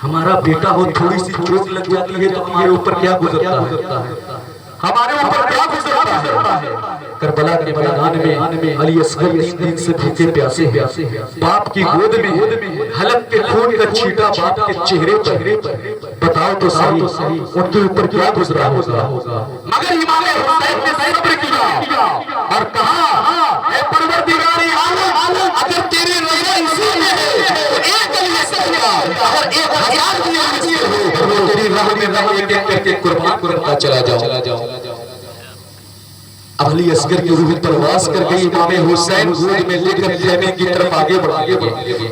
ہمارا بیٹا ہو تھوڑی سی چوٹ لگ جاتی ہے تو ہمارے اوپر کیا گزرتا ہے، ہمارے اوپر کیا گزرتا ہے۔ کربلا کے میدان میں علی اصغر 3 دن سے بھوکے پیاسے ہیں، باپ کی گود میں حلق کے خون کا چھیٹا باپ کے چہرے پر، بتاؤ تو صحیح ان کے اوپر کیا گزرا ہوگا۔ مگر امام حسین نے صبر کیا اور کہا اے پروردگار عالم اگر تیری رضا اسی میں ہے تو ایک علی اصغر اگر 1000 علی اصغر ہو تو تیری راہ میں میں ایک کر کے قربان کرتا چلا جاؤں۔ اب علی اصغر کی روح پرواز کر گئی، امام حسین گود میں لے کر خیمے کی طرف آگے بڑھے۔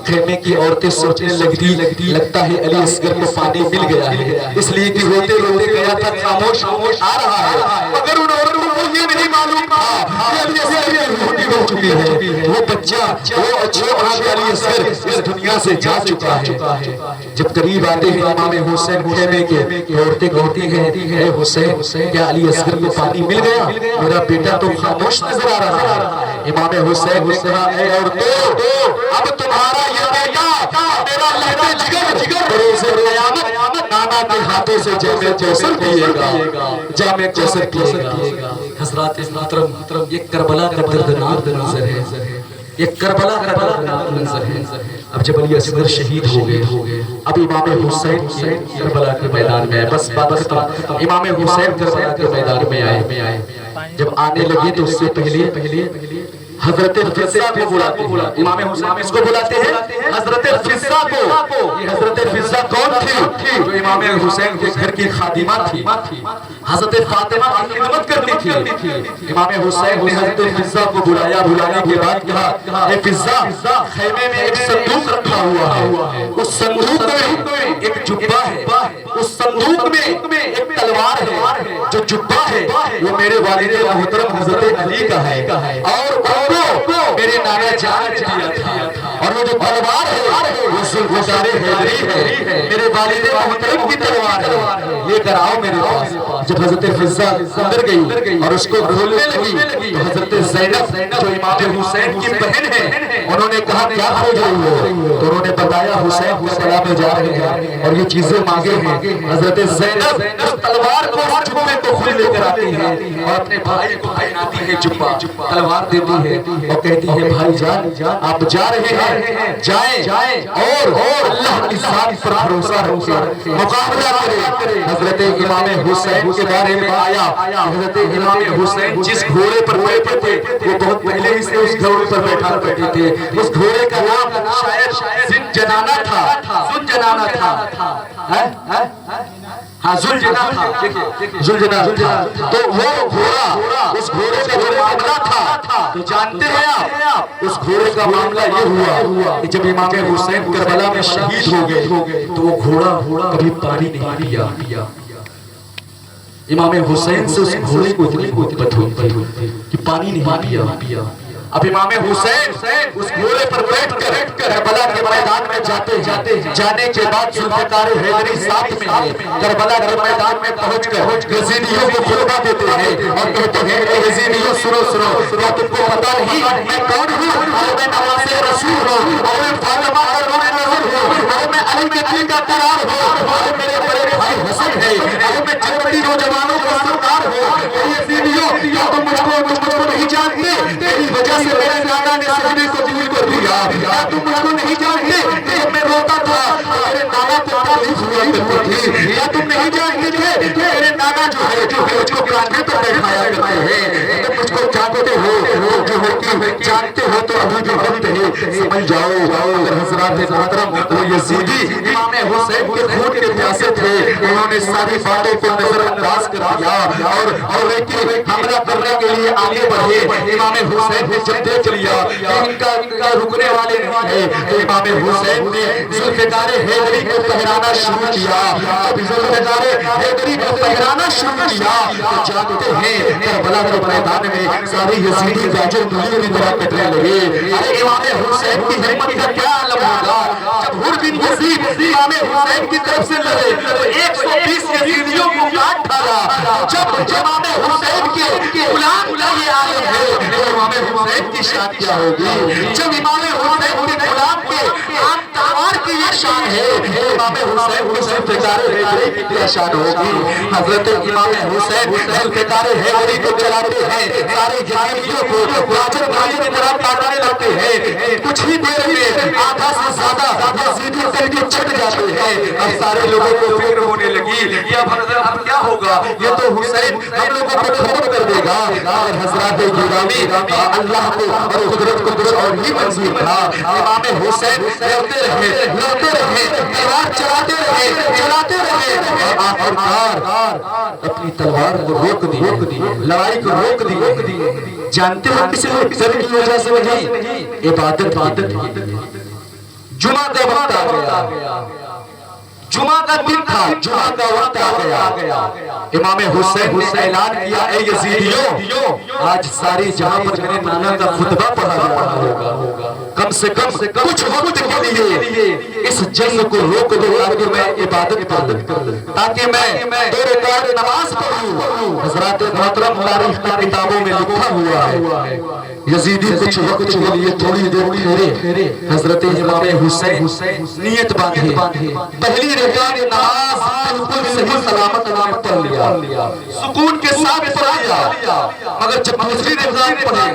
خیمے کی عورتیں سوچنے لگتا ہے علی اصغر کو پانی مل گیا ہے، اس لیے کہ روتے گیا تھا خاموش آ رہا ہے، مگر ان عورتوں کو یہ نہیں معلوم تھا کہ علی اصغر کی روح نکل چکی ہے، وہ بچہ وہ علی اصغر اس دنیا سے جا چکا ہے۔ جب قریب آتے ہیں امام حسین خیمے کے، عورتیں کہتی ہیں اے حسین کیا علی اصغر کو پانی مل گیا؟ میرا بیٹا تو خاموش نظر آ رہا ہے۔ امام حسین نے کہا اے عورتوں اب تمہارا یہ بیٹا میرا لہد جگر بروز قیامت نانا کے ہاتھوں سے جامع کوثر پیے گا۔ حضرات محترم یہ کربلا کا دردناک منظر ہے، یہ کربلا کا دردناک منظر ہے۔ اب جب علی اصغر شہید ہو گئے، اب امام حسین کربلا کے میدان میں آئے، بس بات ختم۔ امام حسین کربلا کے میدان میں آئے، جب آنے لگے تو اس سے پہلے حضرت فضہ کو بلاتے ہیں، امام حسین اس کو بلاتے ہیں حضرت فضہ کو۔ یہ حضرت فضہ کون تھی؟ جو امام حسین کے گھر کی خادمہ تھی، حضرت فاطمہ کی خدمت کرتی تھی۔ امام حسین نے حضرت فضہ کو بلایا، بلانے کے بعد کہا اے فضہ خیمے میں ایک صندوق رکھا ہوا ہے، اس صندوق میں ایک جبہ ہے، اس صندوق میں ایک تلوار ہے، جو جبہ ہے وہ میرے والد محترم حضرت علی کا ہے اور میرے نانا جان نے دیا تھا، اور وہ جو تلوار ہے وہ ذوالفقار حیدری ہے، میرے والد محترم کی تلوار ہے، لے کر آؤ میرے پاس۔ جب حضرت فضہ اندر گئی اور اس کو کھولنے لگی تو حضرت زینب جو امام حسین کی بہن ہے انہوں نے کہا کیا کھوج رہی ہو؟ تو انہوں نے بتایا حسین کربلا میں جا رہے ہیں اور یہ چیزیں مانگے ہیں۔ حضرت زینب اس تلوار کو اس جبے کو خود لے کر آتی ہے اور اپنے بھائی کو پہناتی ہے جبہ، تلوار دیتی ہے اور کہتی ہے بھائی جان آپ جا رہے ہیں، جائیں اور اللہ کی ذات پر بھروسہ رکھیں، مقابلہ کریں۔ حضرت امام حسین کے بارے میں آیا، حضرت امام حسین جس گھوڑے پر بیٹھے تھے وہ بہت پہلے ہی سے اس گھوڑے پر بیٹھا کرتے تھے، اس گھوڑے کا نام شاید زنجنانہ تھا، ہاں زلجنہ تھا۔ تو وہ گھوڑا، اس گھوڑے کا جو معاملہ تھا تو جانتے ہیں آپ اس گھوڑے کا معاملہ یہ ہوا کہ جب امام حسین کربلا میں شہید ہو گئے تو وہ گھوڑا کبھی پانی نہیں پیا۔ امام حسین سے اس گھوڑے کو اتنی محبت ہوئی کہ پانی نہیں پیا۔ اب امام حسین اس گھوڑے پر بیٹھ کر کربلا کے میدان میں جانے کے بعد ذوالفقار حیدری ساتھ میں ہے، کربلا کے میدان میں پہنچ کر یزیدیوں کو خطبہ دیتے ہیں اور کہتے ہیں اے یزیدیوں سنو، کیا تم کو پتہ نہیں میں کون ہوں؟ اور میں نواسِ رسول ہوں، اور میں فاطمہ کا نور نظر ہوں، اور میں علی کے دل کا قرار ہوں، اور میرے بڑے بھائی حسن ہے، اور میں جنتی نوجوانوں کا سردار ہوں۔ اے یزیدیوں کیا تم مجھ کو نہیں جانتے؟ تیری وجہ سے میرے نانا نے سجدے کو قبول کر دیا۔ کیا تم مجھ کو نہیں جانتے کہ جب میں روتا تھا میرے نانا کو تکلیف ہوا کرتی تھی؟ کیا تم نہیں جانتے کہ میرے نانا جو ہے مجھ کو کاندھے پر بیٹھایا کرتے ہیں؟ تم مجھ کو جانتے ہو جو ہوتی جانتے ہو تو ابھی بھی وقت ہے، سمجھ جاؤ۔ اگر حضرات محترم وہ یزیدی امام حسین کے خون کے پیاسے تھے، انہوں نے ساری باتوں کو نظر انداز کر دیا اور حملہ کرنے کے لیے آگے بڑھے۔ امام حسین نے جب دیکھ لیا کہ ان کا رکنے والے نہیں ہے تو امام حسین نے ذوالفقار حیدری کو پہرانا شروع کیا۔ جب ذوالفقار حیدری کو پہرانا شروع کیا تو جانتے ہیں کربلا کے میدان میں ساری یزیدی گاجر مولیوں کی طرح کٹنے لگے۔ ارے امام حسین کی ہمت کا کیا عالم ہوگا جب حر بن یزید امام حسین کی طرف سے لڑے تو 120 یزیدیوں کو کاٹ ڈالا۔ جب امام حسین کے غلام کا یہ عالم ہے تو امام حسین کی شان کیا ہوگی؟ جب امام حسین کے غلام کے عام تلوار کی یہ شان ہے تو امام حسین کے ذوالفقار حیدری کی کیا شان ہوگی؟ حضرت امام حسین ذوالفقار حیدری کو چلاتے ہیں، سارے یزیدیوں کو گاجر بھائی کی طرح کاٹنے لگتے ہیں۔ کچھ ہی دیر میں آدھا سے زیادہ یزیدی کر کے چٹ جاتے ہیں۔ اب سارے لوگوں کو فکر ہونے لگی کہ اب کیا ہوگا؟ یہ تو حسین ہم لوگوں کو ختم کر دے گا۔ اور حضرات گرامی اللہ کو اور قدرت کو کچھ اور ہی منظور تھا۔ امام حسین لڑتے رہے، تلوار چلاتے رہے اور آخرکار اپنی تلوار کو روک دی، لڑائی کو روک دی۔ جانتے ہو کسی سر کی وجہ سے وہی عبادت جمعہ کا وقت آ گیا، جمعہ کا دن تھا، جمعہ کا وقت آ گیا۔ امام حسین نے اعلان کیا اے یزیدیوں آج ساری جہاں پر میرے نانا کا خطبہ پڑھا جا رہا ہوگا، کم سے کم کچھ وقت کے لیے اس جنگ کو روک دو تاکہ میں عبادت کر لوں، تاکہ میں 2 رکعت نماز پڑھوں۔ حضرات محترم تاریخ کی کتابوں میں لکھا ہوا ہے یزیدی کچھ وقت کے لیے تھوڑی دیر ٹھہرے، حضرت امام حسین نیت باندھے، پہلی رکعت نماز بالکل صحیح سلامت پڑھ لیا، سکون کے ساتھ پڑھ لیا، مگر جب دوسری رکعت پڑھے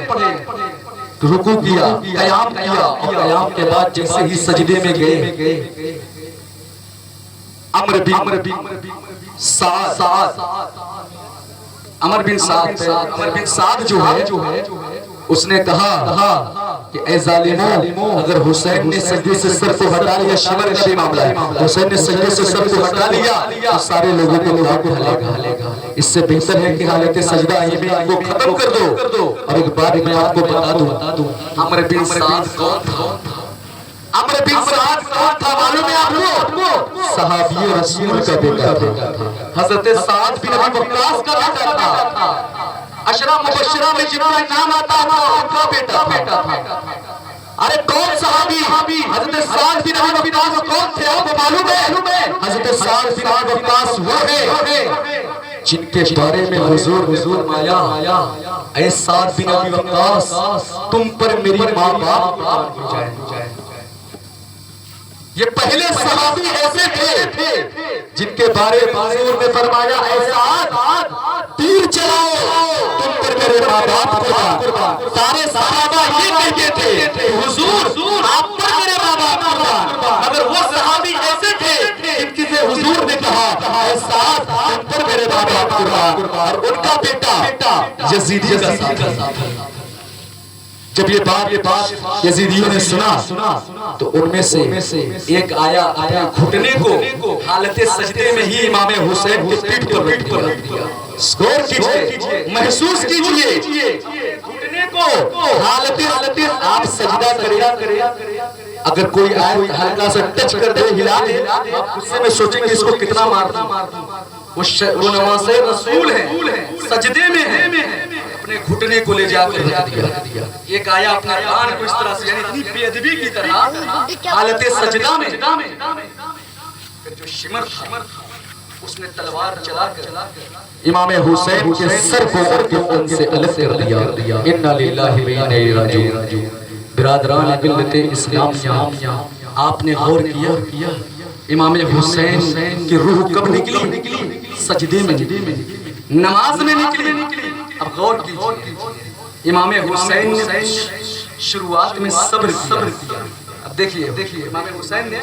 رکوع کیا، قیام کیا اور قیام کے بعد جیسے ہی سجدے میں گئے عمر بن سعد جو ہے اس نے کہا کہ اے ظالموں اگر حسین نے سجدے سے سر کو ہٹا لیا، شمر کا معاملہ ہے، حسین نے سجدے سے سر کو ہٹا لیا تو سارے لوگوں کو لاکھ ڈالے گا، اس سے بہتر ہے کہ حالت سجدہ کو ختم کر دو۔ اور ایک بات میں آپ کو بتا دوں عمر بن سعد کون تھا؟ عمر بن سعد کون تھا معلوم ہے آپ کو؟ صحابی رسول کا بیٹا تھا، حضرت سعد بن ابی وقاص کا بیٹا تھا، عشرہ مبشرہ میں جن کا نام آتا تھا ان کا بیٹا تھا۔ ارے کون صحابی؟ حضرت سعد بن ابی وقاص کون تھے آپ کو معلوم ہے؟ حضرت سعد بن ابی وقاص وہ ہیں جن کے بارے میں حضور فرمایا اے سعد بن ابی وقاص تم پر میری ماں باپ قربان ہو جائیں۔ یہ پہلے صحابی ایسے تھے جن کے بارے میں حضور نے فرمایا اے سعد تیر چلاؤ تم پر میرے ماں باپ قربان۔ سارے صحابہ یہ کہتے تھے حضور آپ پر میرے ماں باپ قربان، مگر وہ صحابی ایسے تھے جن کی سے حضور نے کہا اے سعد تم پر میرے ماں باپ قربان، اور ان کا بیٹا یزیدی کا ساتھ۔ جب یہ بات یزیدیوں نے سنا تو ان میں سے ایک آیا اپنے گھٹنے کو حالت سجدے میں ہی امام حسین کی پیٹھ پر رکھ دیا۔ غور کیجئے، محسوس کیجئے گھٹنے کو حالت آپ سجدہ کریں، اگر کوئی آئے ہلکا سے ٹچ کر دے ہلا دے آپ غصے میں سوچیں کہ اس کو کتنا مارنا۔ وہ نواز رسول ہیں، سجدے میں ہیں، اپنے گھٹنے کو لے جا کر رکھ دیا۔ ایک آیا اپنے کان کو اس طرح سے یعنی اتنی بے ادبی کی طرح حالت سجدہ میں پھر جو شمر تھا اس نے تلوار چلا کر امام حسین کے سر کو گردن سے الگ کر دیا۔ انا للہ و انا الیہ راجعون۔ برادران ملت اسلامیہ آپ نے غور کیا امام حسین کی روح کب نکلی؟ سجدے میں، نماز میں نکلی۔ اب غور کیجئے امام حسین نے شروعات میں صبر کیا۔ اب دیکھئے امام حسین نے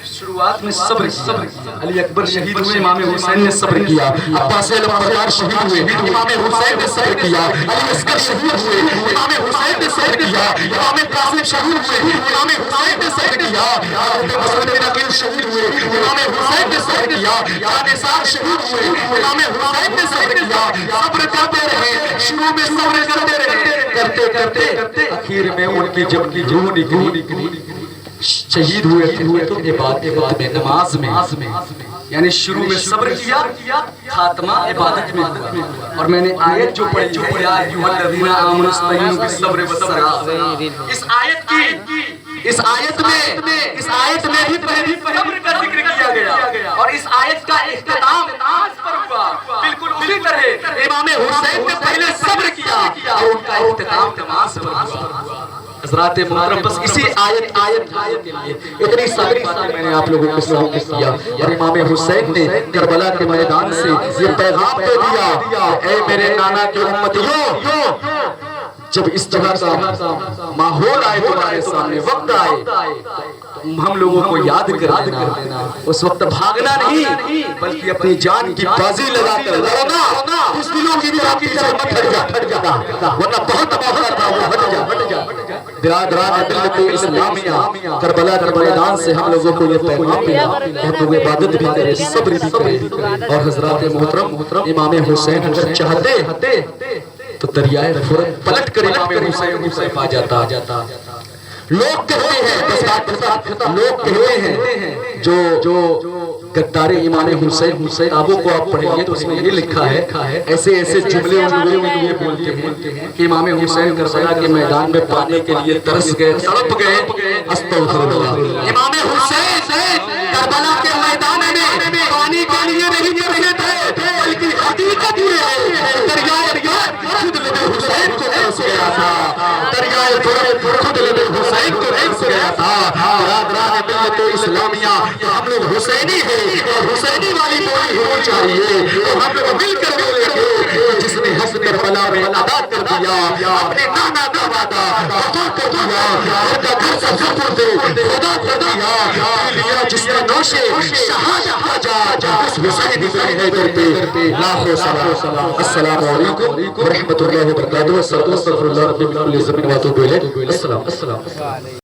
شروعات میں صبر کیا۔ علی اکبر شہید ہوئے، امام حسین نے صبر کیا۔ عباس علمبردار شہید ہوئے، امام حسین نے صبر کیا۔ علی اصغر شہید ہوئے، امام حسین نے صبر کیا۔ امام قاسم شہید ہوئے، امام حسین نے صبر کیا۔ حضرت مسعود بن عقیل شہید ہوئے، امام حسین نے صبر کیا۔ جانثار شہید ہوئے، امام حسین نے صبر کیا۔ صبر کرتے رہے، شروع میں صبر کرتے رہے، کرتے آخر میں ان کی جب کی روح نکلی، شہید ہوئے تو عبادت میں، نماز میں، یعنی شروع میں صبر کیا، خاتمہ عبادت میں ہوا۔ اور میں نے آیت جو پڑھی ہے یا ایھا الذین آمنوا استعینوا بالصبر والصلاۃ، اس آیت میں بھی صبر کا ذکر کیا گیا، اور اس آیت کا اختتام نماز پر ہوا۔ بالکل اسی طرح امام حسین نے پہلے صبر کیا اور ان کا اختتام نماز پر ہوا۔ حضرات محترم بس اسی آیت کے لیے اتنی ساری باتیں میں نے آپ لوگوں کے سامنے کیا، اور امام حسین نے کربلا کے میدان سے یہ پیغام دے دیا اے میرے نانا کے امتیوں، جب اس طرح کا ماحول آئے تمہارے سامنے، وقت آئے، ہم لوگوں کو یاد کر دینا، اس وقت بھاگنا نہیں بلکہ اپنی جان کی بازی لگا کر لڑنا۔ اس دلوں کی طرح پیچھے مت ہٹ جاتا، ورنہ بہت موقع تھا وہ ہٹ جا۔ برادران ملت اسلامیہ کربلا کے میدان سے ہم لوگوں کو یہ پیغام ملا کہ ہم لوگ عبادت بھی کریں، صبر بھی کریں، اور حضرات محترم امام حسین اگر چاہتے تو دریائے فرات پلٹ کر امام حسین کو پا جاتا۔ لوگ کہتے ہیں، بس بات لوگ کہتے ہیں جو غدار امام حسین کتابوں کو آپ پڑھیں گے تو اس میں یہ لکھا ہے، ایسے جملے یہ بولتے ہیں کہ امام حسین کربلا کے میدان میں پانی کے لیے ترس گئے، تڑپ گئے، استغفر اللہ۔ امام حسین کربلا کے میدان میں پانی کے لیے نہیں ترسے تھے، بلکہ حقیقت یہ ہے دریائے خود نبی حسین کو ترس گیا تھا، دریائے خود نبی حسین کو ترس گیا تھا۔ برادران ملت اسلامیہ ہم لوگ حسینی ہیں اور حسینی والی بولی ہونی چاہیے، تو ہم لوگ مل کر بولیں گے جس نے حسن کربلا میں ادا کر دیا اپنے نانا کا وعدہ، وفا کر دیا، ان کا گھر سے سپرد خدا کر دیا، جس نے نوش شہادت جا اس حسین بن حیدر پہ لاکھوں سلام۔ السلام علیکم ورحمۃ اللہ وبرکاتہ۔ استغفر اللہ رب العالمین و اتوب الیہ۔ السلام۔